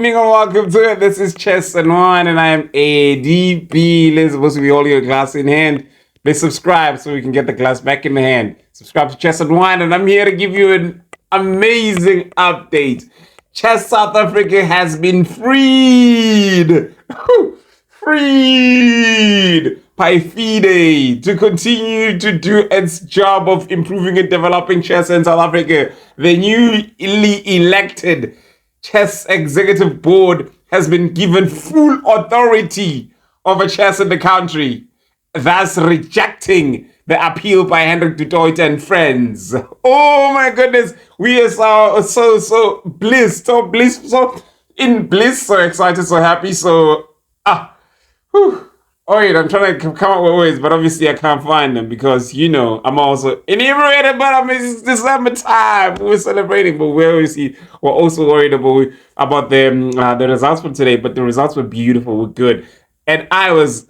evening and welcome to it. This is Chess and Wine, and I am ADP. Let's supposed to be holding a glass in hand. Please subscribe so we can get the glass back in the hand. Subscribe to Chess and Wine, and I'm here to give you an amazing update. Chess South Africa has been freed. Freed by Fide to continue to do its job of improving and developing chess in South Africa. The newly elected Chess Executive Board has been given full authority over chess in the country, thus rejecting the appeal by Hendrik du Toit and friends. Oh my goodness, we are so blissed, so in bliss, so excited, so happy, Oh wait, I'm trying to come up with words, but obviously I can't find them because, I'm also inebriated, but it's December time. We're celebrating, but we're also worried about the results for today, but the results were beautiful, were good. And I was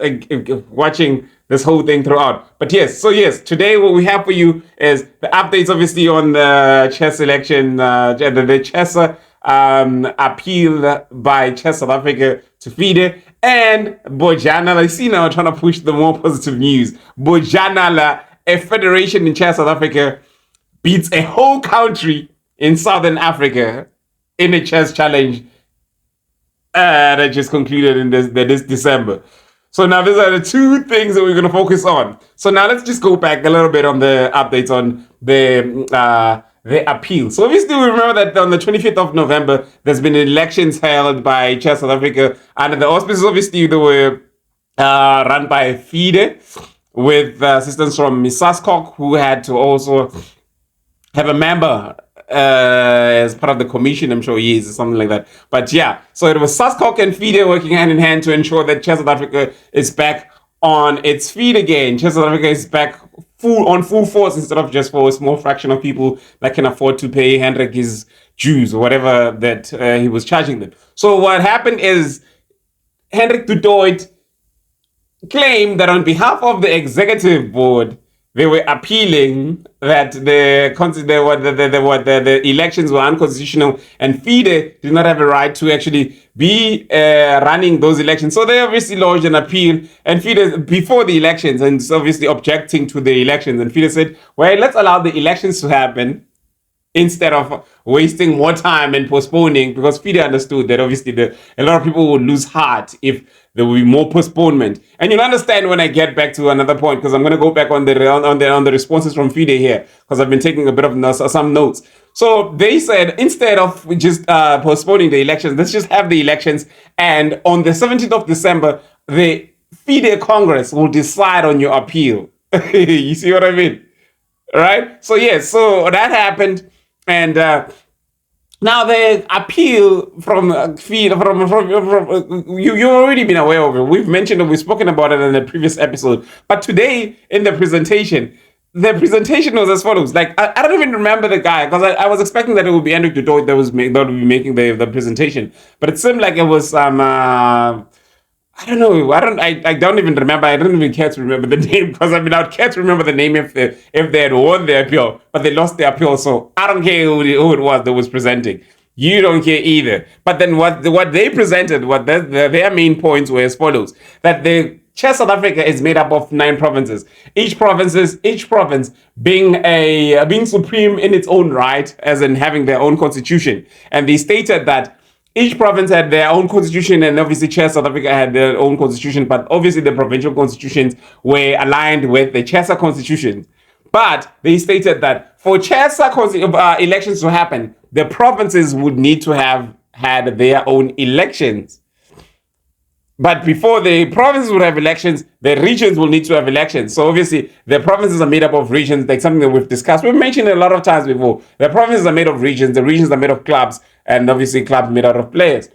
watching this whole thing throughout. But yes, today what we have for you is the updates, obviously, on the chess election, the chess appeal by Chess South Africa to Fide, and Bojanala. See now, I'm trying to push the more positive news. Bojanala, a federation in Chess South Africa, beats a whole country in Southern Africa in a chess challenge that just concluded in this December. So now these are the two things that we're going to focus on. So now let's just go back a little bit on the updates on the appeal. So obviously we remember that on the 25th of November, there's been elections held by Chess South Africa under the auspices, obviously they were run by Fide with assistance from Ms. Saskok, who had to also have a member as part of the commission, I'm sure he is, or something like that. But yeah, so it was Saskok and Fide working hand in hand to ensure that Chess South Africa is back on its feet again. Chess South Africa is back full force instead of just for a small fraction of people that can afford to pay Hendrik his dues or whatever that he was charging them. So what happened is Hendrik du Toit claimed that on behalf of the executive board, they were appealing that the elections were unconstitutional and Fide did not have a right to actually be running those elections. So they obviously lodged an appeal, and Fide, before the elections, and obviously objecting to the elections. And Fide said, well, let's allow the elections to happen instead of wasting more time and postponing, because Fide understood that obviously a lot of people would lose heart if there will be more postponement. And you'll understand when I get back to another point, because I'm going to go back on the responses from Fide here, because I've been taking a bit of some notes. So they said, instead of just postponing the elections, let's just have the elections, and on the 17th of December, the Fide Congress will decide on your appeal. You see what I mean? Right? So yes, so that happened. And now the appeal from Fide, you've already been aware of it. We've spoken about it in the previous episode. But today in the presentation was as follows. Like, I don't even remember the guy, because I was expecting that it would be Hendrik du Toit that would be making the presentation. But it seemed like it was I don't know. I don't even remember. I don't even care to remember the name, because I would care to remember the name if they had won their appeal, but they lost their appeal. So I don't care who it was that was presenting. You don't care either. But then what they presented, their main points were as follows: that the Chess South Africa is made up of 9 provinces. Each province being supreme in its own right, as in having their own constitution. And they stated that each province had their own constitution, and obviously Chess South Africa had their own constitution, but obviously the provincial constitutions were aligned with the Chess constitution. But they stated that for Chess elections to happen, the provinces would need to have had their own elections. But before the provinces would have elections, the regions will need to have elections. So obviously, the provinces are made up of regions, like something that we've discussed. We've mentioned it a lot of times before. The provinces are made of regions, the regions are made of clubs, and obviously clubs made out of players.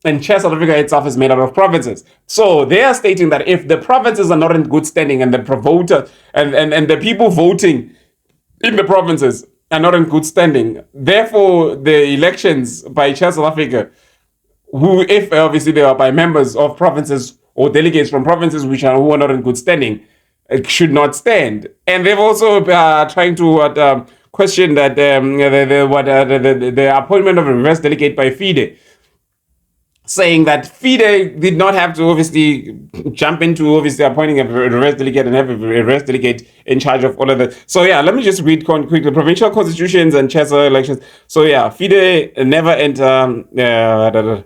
And Chess South Africa itself is made out of provinces. So they are stating that if the provinces are not in good standing, and the voter and the people voting in the provinces are not in good standing, therefore the elections by Chess South Africa, who, if obviously they are by members of provinces or delegates from provinces who are not in good standing, should not stand. And they've also trying to question that the appointment of a reverse delegate by Fide. saying that Fide did not have to obviously jump into obviously appointing a reverse delegate and have a reverse delegate in charge of all of that. So yeah, let me just read quickly: provincial constitutions and Chess elections. So yeah, Fide never enter.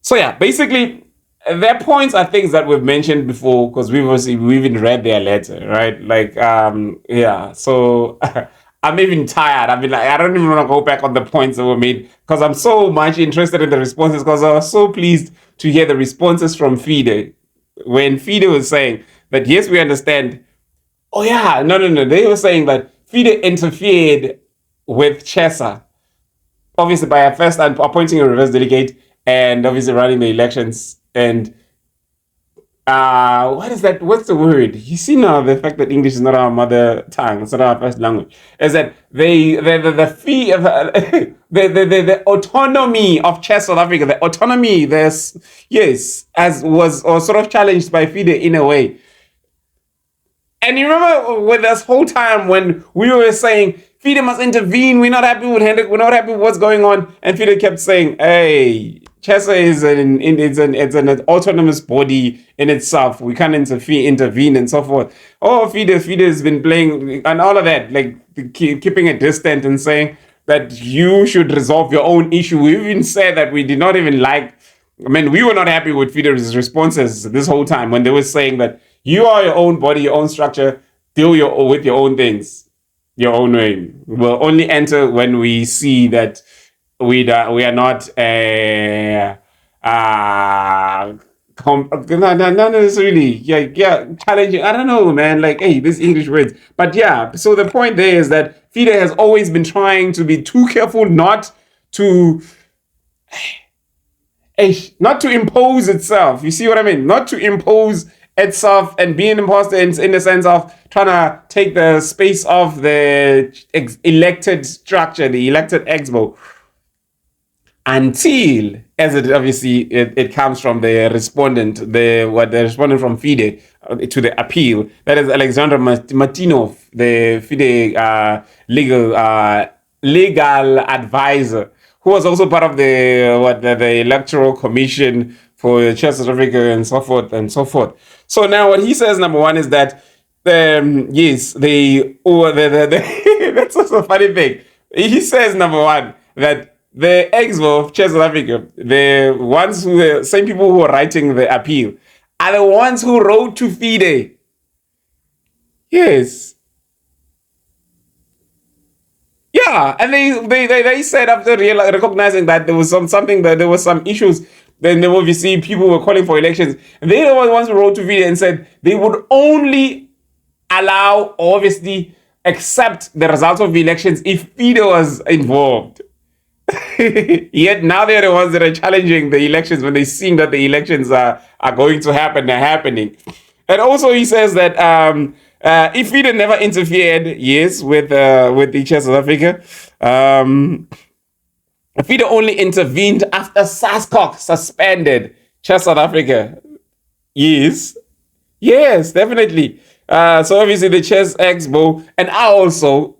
So yeah, basically, their points are things that we've mentioned before because we even read their letter, right? Like, yeah. So I'm even tired. I mean, like, I don't even want to go back on the points that were made because I'm so much interested in the responses because I was so pleased to hear the responses from Fide when Fide was saying that yes, we understand. Oh yeah, no. They were saying that Fide interfered with Chesa obviously by first appointing a reverse delegate and obviously running the elections and what is that? What's the word? You see now the fact that English is not our mother tongue, it's not our first language. Is that the fee of the autonomy of Chess South Africa, the autonomy, this yes, as was or sort of challenged by Fide in a way. And you remember with this whole time when we were saying Fide must intervene, we're not happy with Hendrik, we're not happy with what's going on, and Fide kept saying, "Hey, Chessa is it's an autonomous body in itself. We can't intervene, and so forth." Oh, Fide has been playing and all of that, like keeping a distance and saying that you should resolve your own issue. We even said that we did not even like. I mean, we were not happy with Fide's responses this whole time when they were saying that you are your own body, your own structure, deal with your own things, your own way. We'll only enter when we see that we are not not necessarily challenging. I don't know, man. Like, hey, this English words, but yeah. So the point there is that Fide has always been trying to be too careful not to impose itself. You see what I mean? Not to impose itself and be an imposter in the sense of trying to take the space of the elected structure, the elected expo, until, as it obviously it comes from the respondent, the respondent from Fide to the appeal. That is Alexander Martinov, the Fide legal advisor, who was also part of the electoral commission for Chess South Africa and so forth and so forth. So now what he says, number one, is that yes, that's also a funny thing. He says, number one, that the expo of Chess South Africa, the ones the same people who are writing the appeal, are the ones who wrote to Fide. Yes. Yeah, and they said after recognizing that there was something that there was some issues, then they obviously people were calling for elections. They were the ones who wrote to Fide and said they would only allow, obviously, accept the results of the elections if Fide was involved. Yet now they're the ones that are challenging the elections when they see that the elections are going to happen, they're happening. And also he says that if Fide never interfered, yes, with the Chess South Africa, Fide only intervened after SASCOC suspended Chess South Africa. Yes, definitely. So obviously the Chess Expo, and I also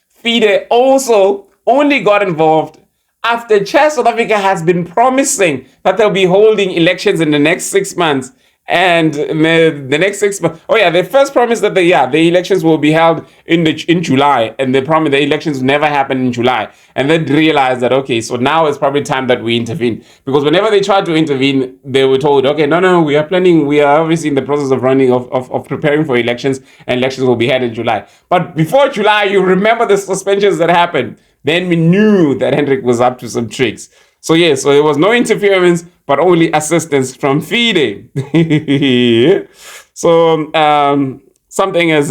Fide also only got involved after Chess South Africa has been promising that they'll be holding elections in the next 6 months. And the next 6 months, they first promised that the elections will be held in July, and they promised the elections never happen in July, and then realized that so now it's probably time that we intervene, because whenever they tried to intervene, they were told, no, we are obviously in the process of running of preparing for elections, and elections will be held in July. But before July, you remember the suspensions that happened. Then we knew that Hendrik was up to some tricks. So there was no interference, but only assistance from Fide. So something as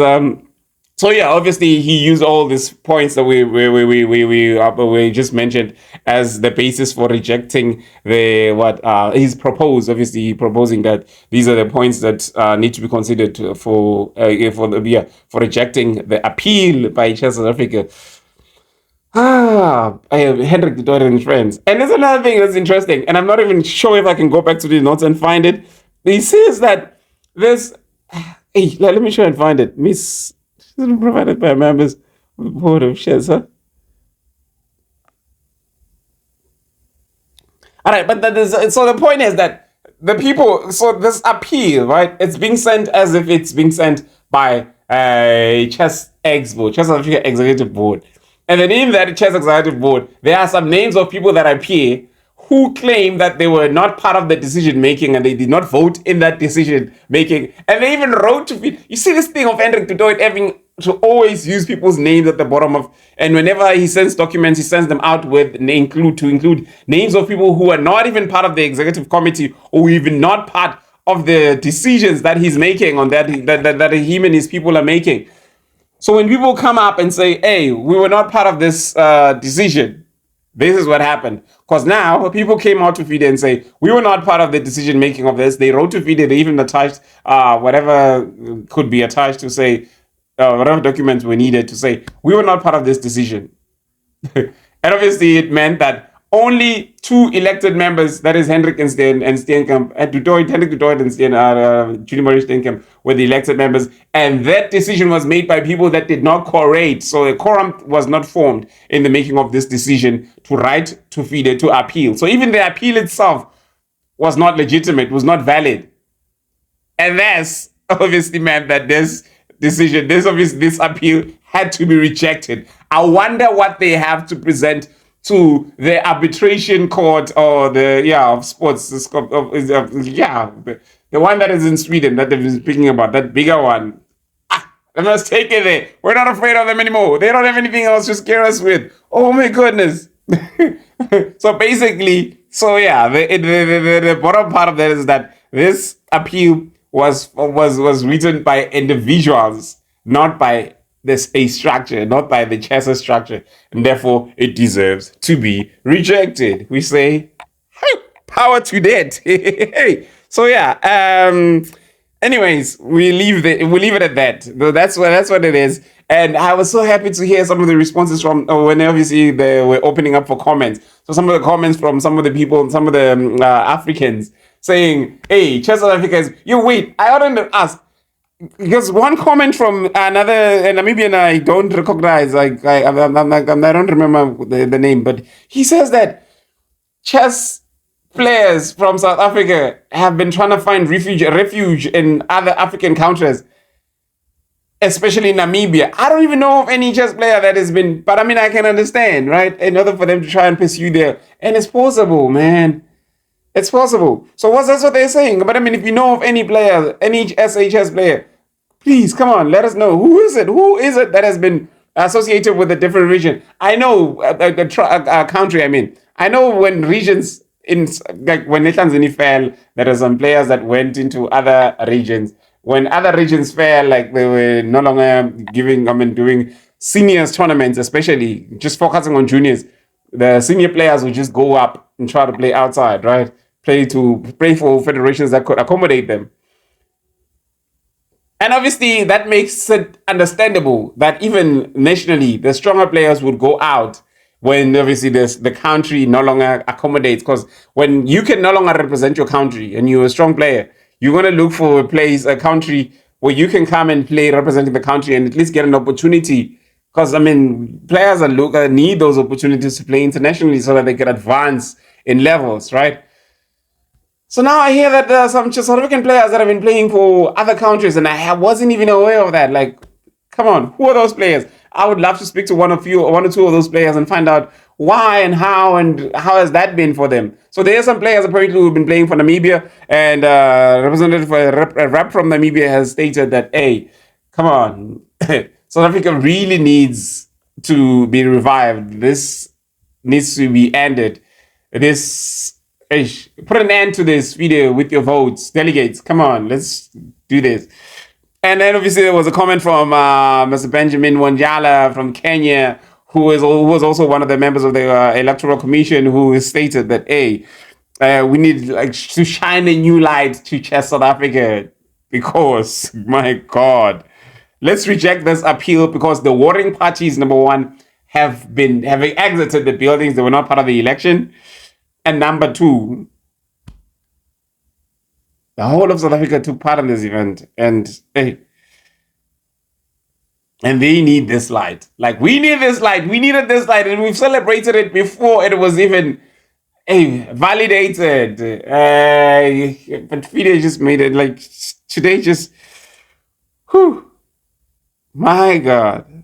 obviously he used all these points that we just mentioned as the basis for rejecting he's proposed. Obviously, he proposing that these are the points that need to be considered for rejecting the appeal by Chess South Africa. I have Hendrik du Toit and his friends. And there's another thing that's interesting, and I'm not even sure if I can go back to the notes and find it. He says that there's... Hey, let me try and find it. Miss... provided by members of the Board of Chess, huh? All right, but so the point is that the people, so this appeal, right? It's being sent as if it's being sent by a chess board, chess Africa executive board, and then in that chess executive board, there are some names of people that appear who claim that they were not part of the decision making and they did not vote in that decision making, and they even wrote to. You see this thing of Hendrik du Toit having to always use people's names at the bottom of, and whenever he sends documents, he sends them out with include names of people who are not even part of the executive committee or even not part of the decisions that he's making on that him and his people are making. So when people come up and say, "Hey, we were not part of this decision," this is what happened. Because now people came out to Fide and say, we were not part of the decision making of this. They wrote to Fide, they even attached whatever could be attached to say, whatever documents were needed to say, we were not part of this decision. And obviously it meant that only 2 elected members, that is Hendrik and Steenkamp, Hendrik du Toit and Julie Marie Steenkamp were the elected members. And that decision was made by people that did not correlate. So a quorum was not formed in the making of this decision to write to Fide to appeal. So even the appeal itself was not legitimate, was not valid. And that's obviously meant that this decision, this appeal had to be rejected. I wonder what they have to present to the arbitration court or of sports, the one that is in Sweden that they've been speaking about, that bigger one. Let's take it there. We're not afraid of them anymore. They don't have anything else to scare us with. Oh my goodness. So basically, the bottom part of that is that this appeal was written by individuals, not by a structure, not by the chess structure, and therefore it deserves to be rejected. We say, hey, power to that. So anyways, we leave it at that. That's what it is. And I was so happy to hear some of the responses from when obviously they were opening up for comments. So some of the comments from some of the people, some of the Africans saying, "Hey, Chess South Africa is." Wait, I ought to ask. Because one comment from another Namibian I don't recognize, I don't remember the name, but he says that chess players from South Africa have been trying to find refuge in other African countries, especially Namibia. I don't even know of any chess player that has been, but I mean, I can understand, right? In order for them to try and pursue there. And it's possible, man. It's possible. So that's what they're saying. But I mean, if you know of any player, any SHS player, please come on, let us know. Who is it? Who is it that has been associated with a different region? I know a country. I mean, I know when regions when Netanzini fell, there are some players that went into other regions. When other regions fell, like they were no longer doing seniors tournaments, especially just focusing on juniors. The senior players would just go up and try to play outside, right? Play for federations that could accommodate them. And obviously that makes it understandable that even nationally, the stronger players would go out when obviously the country no longer accommodates. Because when you can no longer represent your country and you're a strong player, you're going to look for a country where you can come and play representing the country and at least get an opportunity. Because, I mean, players need those opportunities to play internationally so that they can advance in levels, right? So now I hear that there are some South African players that have been playing for other countries, and I wasn't even aware of that. Like, come on, who are those players? I would love to speak to one or two of those players and find out why and how has that been for them. So there are some players apparently who've been playing for Namibia, and representative for a rep from Namibia has stated that, hey, come on, South Africa really needs to be revived. This needs to be ended. Put an end to this video with your votes. Delegates, come on, let's do this. And then obviously there was a comment from Mr. Benjamin Wanjala from Kenya, who was also one of the members of the Electoral Commission, who stated that, hey, we need to shine a new light to Chess South Africa because, my God, let's reject this appeal because the warring parties, number one, having exited the buildings. They were not part of the election. And number two, the whole of South Africa took part in this event, and they need this light. Like, we need this light. We needed this light, and we've celebrated it before it was even Hey, validated. But Fide just made it like today. Just, whew, my God.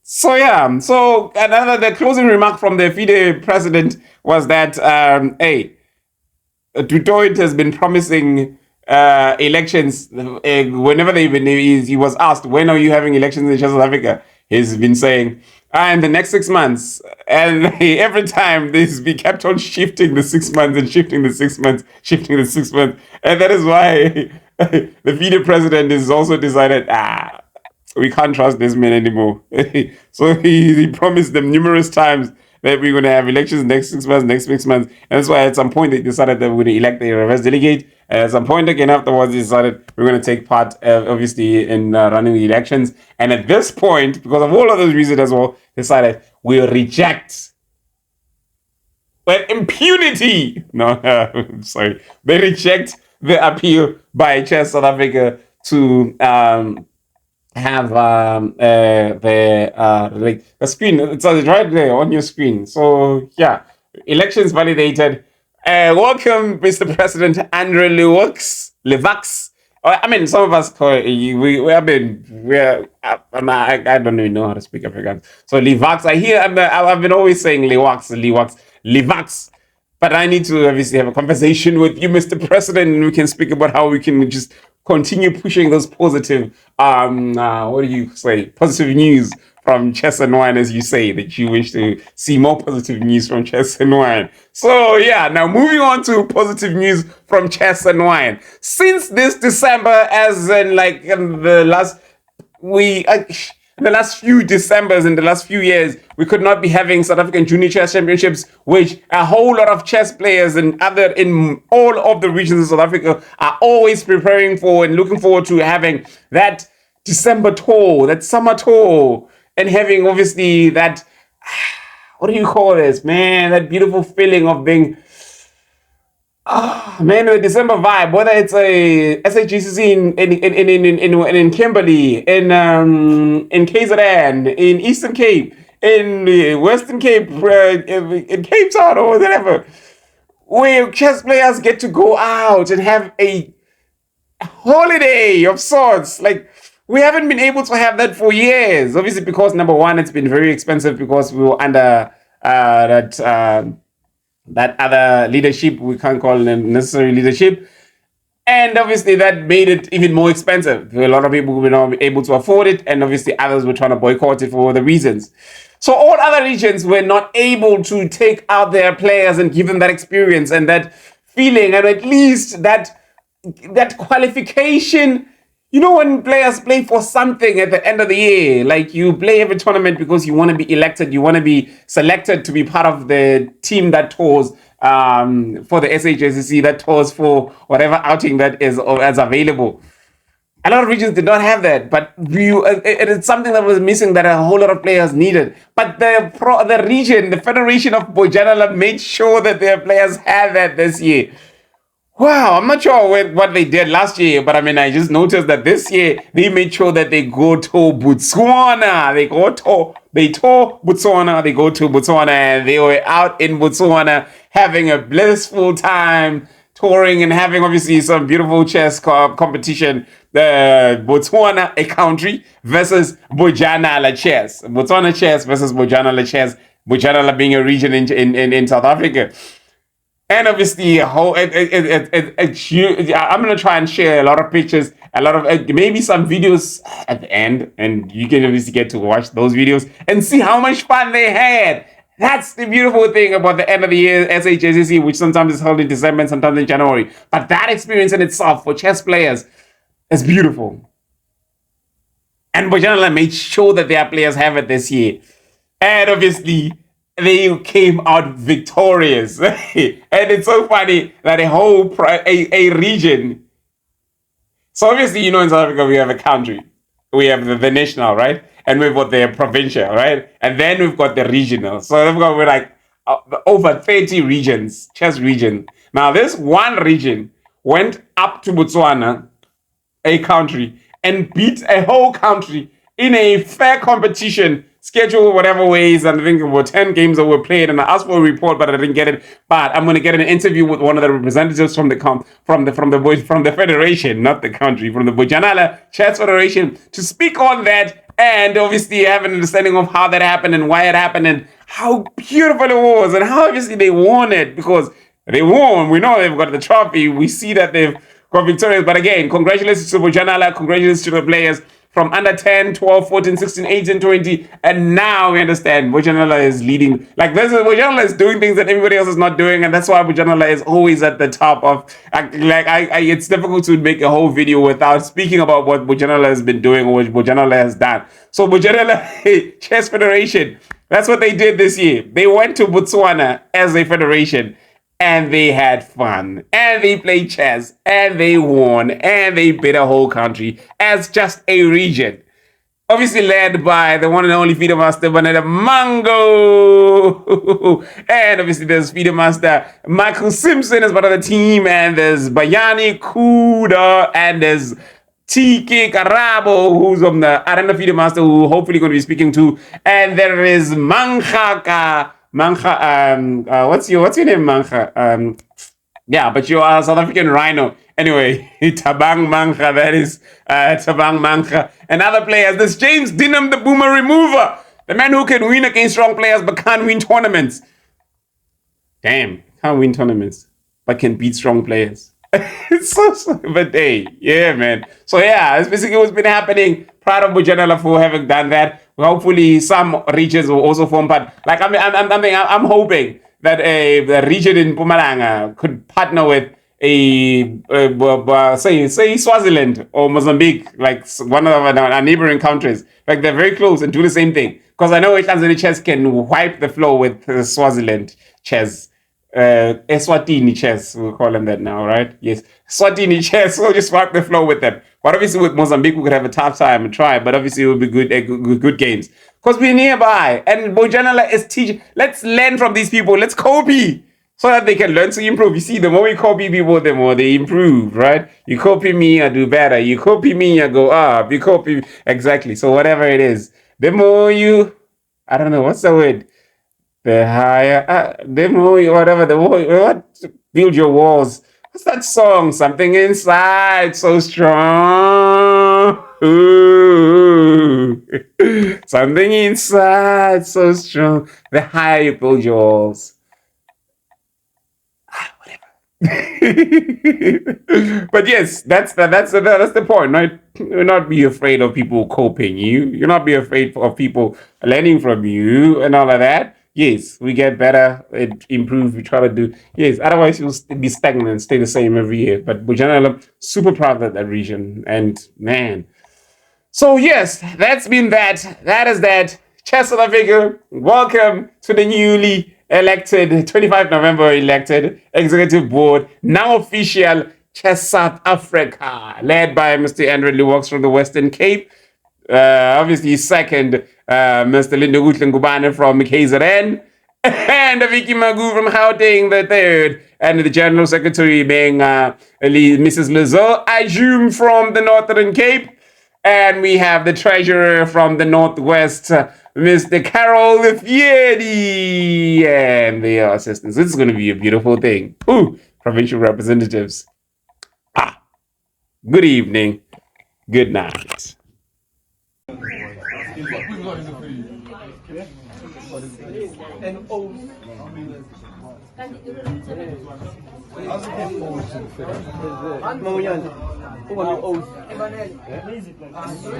So yeah. So another the closing remark from the Fide president was that hey, Du Toit has been promising elections whenever he was asked when are you having elections in South Africa. He's been saying in the next 6 months, and every time this we kept on shifting the 6 months and shifting the 6 months, shifting the 6 months, and that is why the Fide president has also decided we can't trust this man anymore. So he promised them numerous times that we're going to have elections next 6 months, next 6 months. And that's why at some point they decided that we're going to elect a reverse delegate. And at some point again afterwards, they decided we're going to take part, obviously, in running the elections. And at this point, because of all of those reasons as well, decided we'll reject with impunity. No, sorry. They reject the appeal by Chess South Africa to have the screen. It's right there on your screen. So yeah, elections validated. Welcome, Mr. President Andre Levax. I mean, some of us call we have been I don't even know how to speak Afrikaans. So Levax. I've been always saying Levax. But I need to obviously have a conversation with you, Mr. President, and we can speak about how we can just continue pushing those positive, what do you say, positive news from Chess and Wine, as you say, that you wish to see more positive news from Chess and Wine. So yeah, now moving on to positive news from Chess and Wine. Since this December, as in like in the last in the last few Decembers, in the last few years, we could not be having South African Junior Chess Championships, which a whole lot of chess players and other in all of the regions of South Africa are always preparing for and looking forward to having that December tour, that summer tour, and having obviously that, what do you call this, man, that beautiful feeling of being, man, the December vibe, whether it's a SHGCC in Kimberley, in KZN, in Eastern Cape, in Western Cape, in Cape Town or whatever, where chess players get to go out and have a holiday of sorts. Like, we haven't been able to have that for years. Obviously, because number one, it's been very expensive because we were under that other leadership, we can't call them necessary leadership. And obviously that made it even more expensive. A lot of people were not able to afford it, and obviously others were trying to boycott it for other reasons. So all other regions were not able to take out their players and give them that experience and that feeling, and at least that qualification. You know, when players play for something at the end of the year, like you play every tournament because you want to be elected, you want to be selected to be part of the team that tours for the SHSCC, that tours for whatever outing that is available. A lot of regions did not have that, but it is something that was missing that a whole lot of players needed. But the region, the Federation of Bojanala, made sure that their players had that this year. Wow, I'm not sure what they did last year, but I mean, I just noticed that this year they made sure that they go to Botswana. They tour Botswana, they go to Botswana, and they were out in Botswana having a blissful time, touring and having obviously some beautiful chess competition. The Botswana, a country, versus Bojanala Chess. Botswana Chess versus Bojanala Chess. Bojanala being a region in South Africa. And obviously, I'm gonna try and share a lot of pictures, a lot of maybe some videos at the end, and you can obviously get to watch those videos and see how much fun they had. That's the beautiful thing about the end of the year SHSCC, which sometimes is held in December and sometimes in January. But that experience in itself for chess players is beautiful. And Bojanala made sure that their players have it this year, and obviously they came out victorious. And it's so funny that a region. So obviously, you know, in South Africa, we have a country. We have the national, right? And we've got the provincial, right? And then we've got the regional. So we're like over 30 regions, chess region. Now, this one region went up to Botswana, a country, and beat a whole country in a fair competition schedule whatever ways. And I think about 10 games that were played, and I asked for a report, but I didn't get it. But I'm going to get an interview with one of the representatives from the federation, not the country, from the Bojanala Chess Federation, to speak on that. And obviously have an understanding of how that happened and why it happened and how beautiful it was and how obviously they won it, because they won. We know they've got the trophy. We see that they've got victorious. But again, congratulations to Bojanala. Congratulations to the players from under 10, 12, 14, 16, 18, 20. And now we understand Bojanala is leading. Like, Bojanala is doing things that everybody else is not doing. And that's why Bojanala is always at the top of, it's difficult to make a whole video without speaking about what Bojanala has been doing or what Bojanala has done. So Bojanala Chess Federation, that's what they did this year. They went to Botswana as a federation. And they had fun, and they played chess, and they won, and they beat a whole country as just a region. Obviously led by the one and only Fide Master, Bojanala Mango. And obviously there's Fide Master Michael Simpson as part of the team, and there's Bayani Kuda, and there's TK Karabo, who's on the Arena Fide Master, who hopefully going to be speaking to, and there is Manchaka. What's your name, Mancha? Yeah, but you are a South African rhino. Anyway, Tabang Mancha, that is Tabang Mancha. And other players, there's James Dinham, the boomer remover. The man who can win against strong players but can't win tournaments. Damn, can't win tournaments but can beat strong players. It's so but hey, yeah, man. So yeah, that's basically what's been happening. Proud of Bojanala for having done that. Hopefully, some regions will also form part. Like I'm hoping that the region in Mpumalanga could partner with say Swaziland or Mozambique, like one of our neighboring countries. Like they're very close and do the same thing. Because I know Tanzania chess can wipe the floor with Swaziland chess. Eswatini chess, we'll call them that now, right? Yes, Swatini chess, we'll just wipe the floor with them. But obviously with Mozambique, we could have a tough time and try, but obviously it will be good games. Because we're nearby, and Bojanala is teaching. Let's learn from these people. Let's copy, so that they can learn to improve. You see, the more we copy people, the more they improve, right? You copy me, I do better. You copy me, I go up. You copy, exactly. So whatever it is, the more you, I don't know, what's the word? The higher, the more, whatever, the more, what? Build your walls. What's that song? Something inside so strong. Ooh. Something inside so strong. The higher you build your walls. But yes, that's the point, right? Do not be afraid of people copying you. You not be afraid of people learning from you and all of that. Yes, we get better, it improve, we try to do. Yes, otherwise you'll be stagnant, stay the same every year. But Bojanala, super proud of that region, and man. So yes, that's been that. That is that. Chess South Africa, welcome to the newly elected, 25 November elected executive board, now official Chess South Africa, led by Mr. Andrew Lewoks from the Western Cape. Obviously second, Mr. Hendrik du Toit from KZN, and Vicky Magu from Gauteng, the third, and the General Secretary being Mrs. Lizelle Ajum from the Northern Cape, and we have the Treasurer from the Northwest, Mr. Carol Fiedi, and their assistants. This is going to be a beautiful thing. Ooh, provincial representatives. Good evening. Good night. And O's.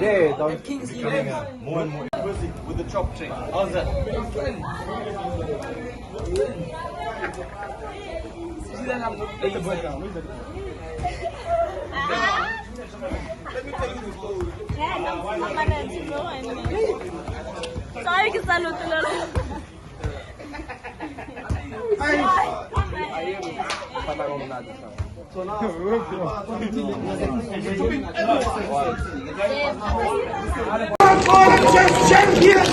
Yeah, that King's more and more with the chop chain. How's that? Let me tell you the story. Sorry, que está no Champion!